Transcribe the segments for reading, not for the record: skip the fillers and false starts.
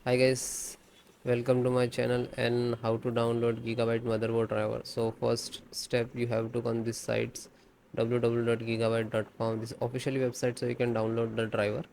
Hi guys, welcome to my channel and how to download Gigabyte motherboard driver. So first step you have to go on this sites www.gigabyte.com. This is officially website so you can download the driver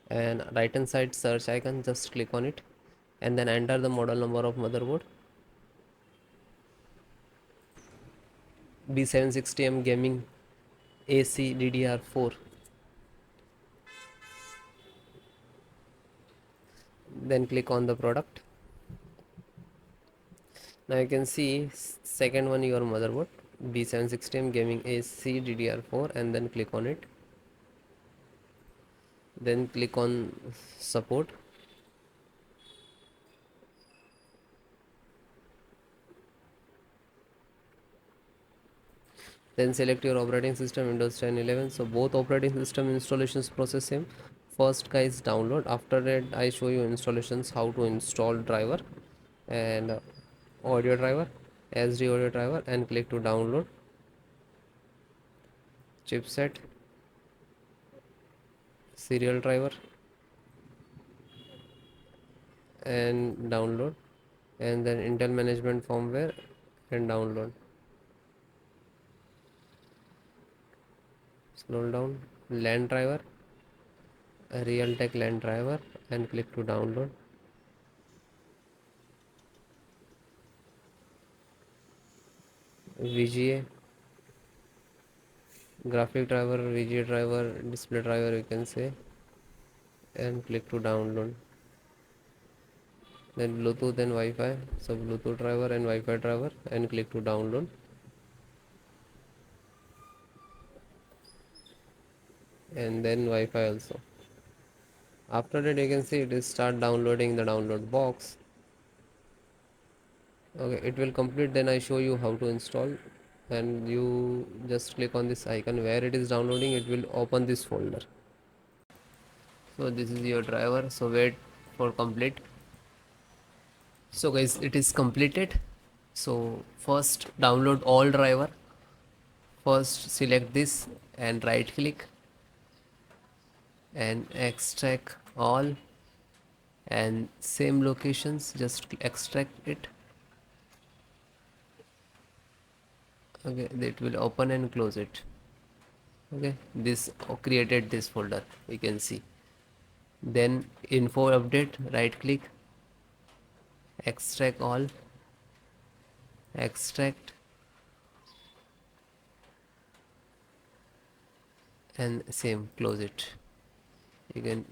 and right hand side search icon, just click on it and then enter the model number of motherboard B760M gaming AC DDR4. Then click on the product. Now you can see second one your motherboard B760M gaming AC DDR4 and then click on it. Then click on support. Then select your operating system Windows 10 11. So both operating system installations process same. First guys download, after that I show you installations how to install driver and audio driver, SD audio driver, and click to download chipset, serial driver, and download, and then Intel management firmware and download. Scroll down, LAN driver, a Realtek LAN driver, and click to download. VGA, graphic driver, VGA driver, display driver you can say, and click to download. Then Bluetooth and Wi-Fi, so Bluetooth driver and Wi-Fi driver, and click to download. And then Wi-Fi also. After that you can see it is start downloading the download box. Okay, it will complete, then I show you how to install, and you just click on this icon where it is downloading, it will open this folder. So this is your driver, so wait for complete. So guys, it is completed. So first download all driver. First select this and right click and extract all, and same locations just extract it. Okay, it will open and close it. Okay, this created this folder, you can see. Then info update, right click, extract all, extract, and same close it. You can,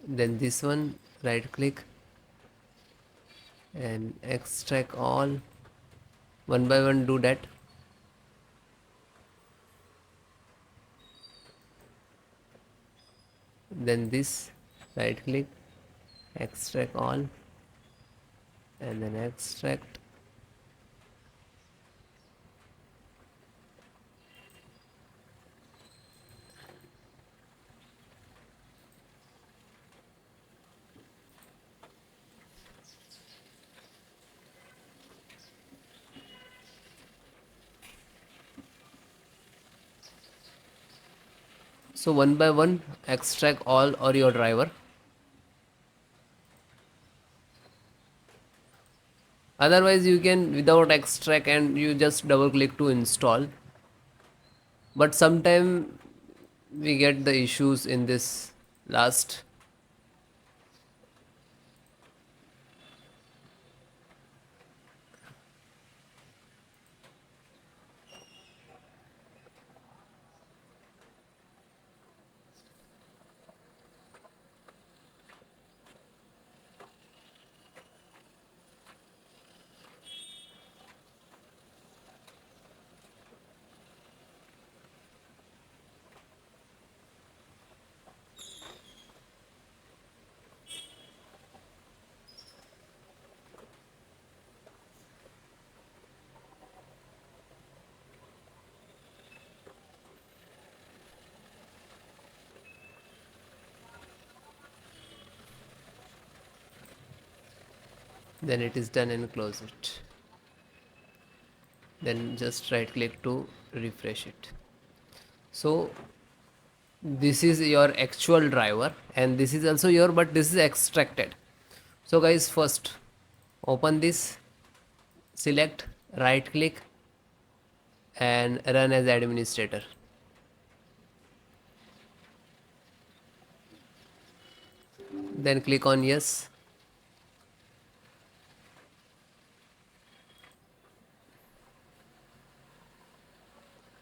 then this one right click and extract all, one by one do that. Then this right click, extract all, and then extract. So one by one extract all or your driver. Otherwise you can without extract and you just double click to install, but sometime we get the issues in this last. Then it is done and close it. Then just right click to refresh it. So this is your actual driver, and this is also your, but this is extracted. So guys, first open this, select, right click, and run as administrator. Then click on yes.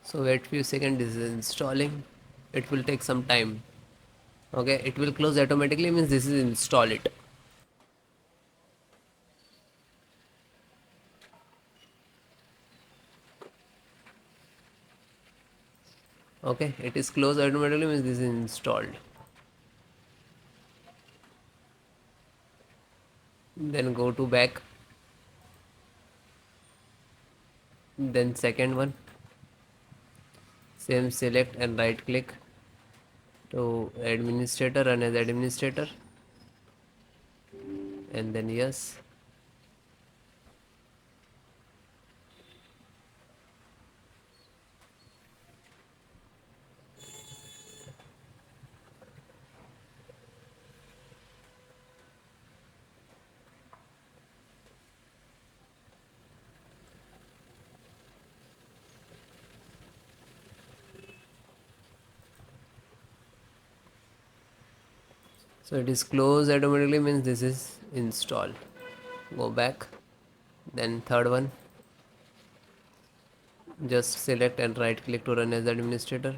So wait few seconds, this is installing. It will take some time. Okay, it will close automatically, means this is install it. Okay, it is closed automatically, means this is installed. Then go to back, then second one, same, select and right click to administrator, run as administrator, and then yes. So it is closed automatically, means this is installed. Go back, then third one, just select and right click to run as administrator.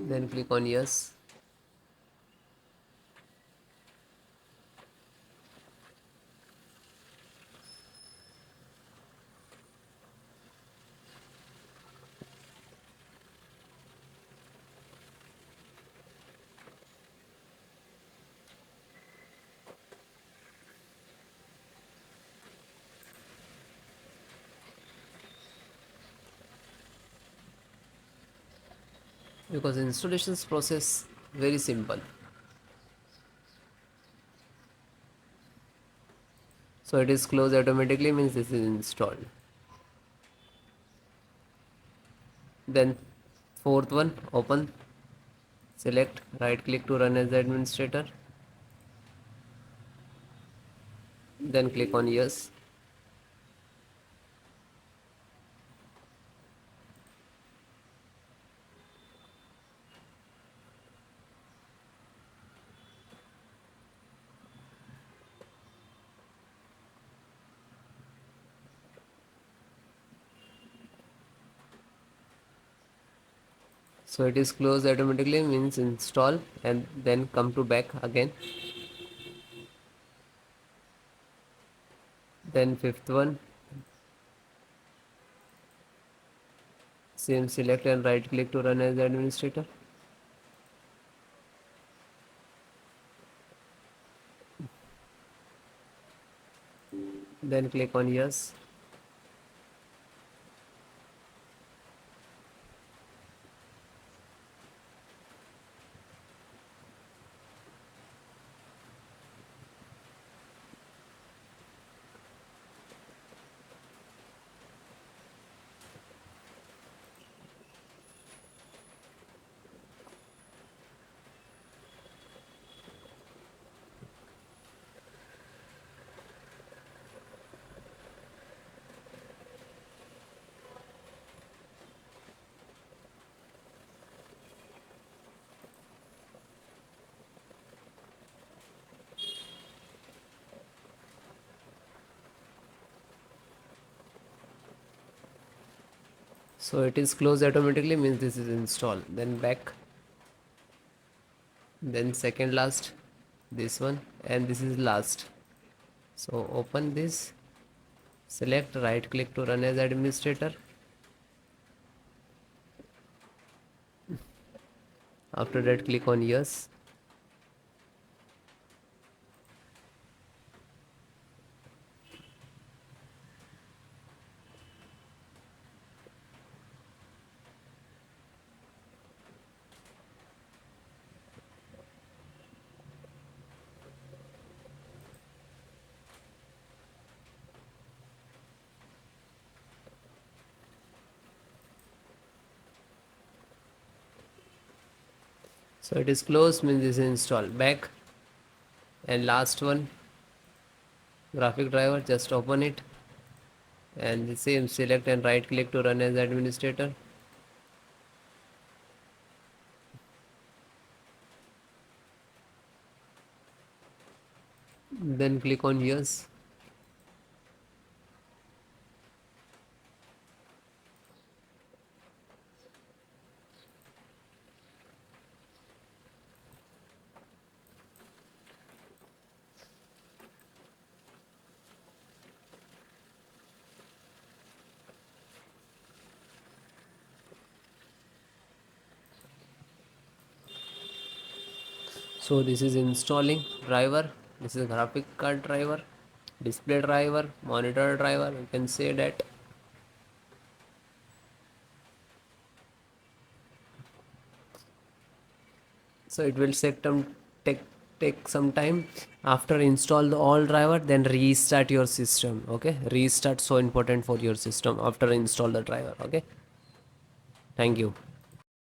Then click on yes. Because installations process very simple. So it is closed automatically, means this is installed. Then fourth one, open, select, right click to run as administrator, then click on yes. So it is closed automatically, means install, and then come to back again. Then fifth one, same, select and right click to run as administrator, then click on yes. So it is closed automatically, means this is installed. Then back, then second last, this one, and this is last. So open this, select, right click to run as administrator. After that, click on yes. So it is closed, means this is installed. Back, and last one, graphic driver, just open it, and the same, select and right click to run as administrator. Then click on yes. So this is installing driver. This is graphic card driver, display driver, monitor driver, you can say that. So it will take take some time. After install the all driver, then restart your system. Okay, restart, so important for your system after install the driver. Okay, thank you.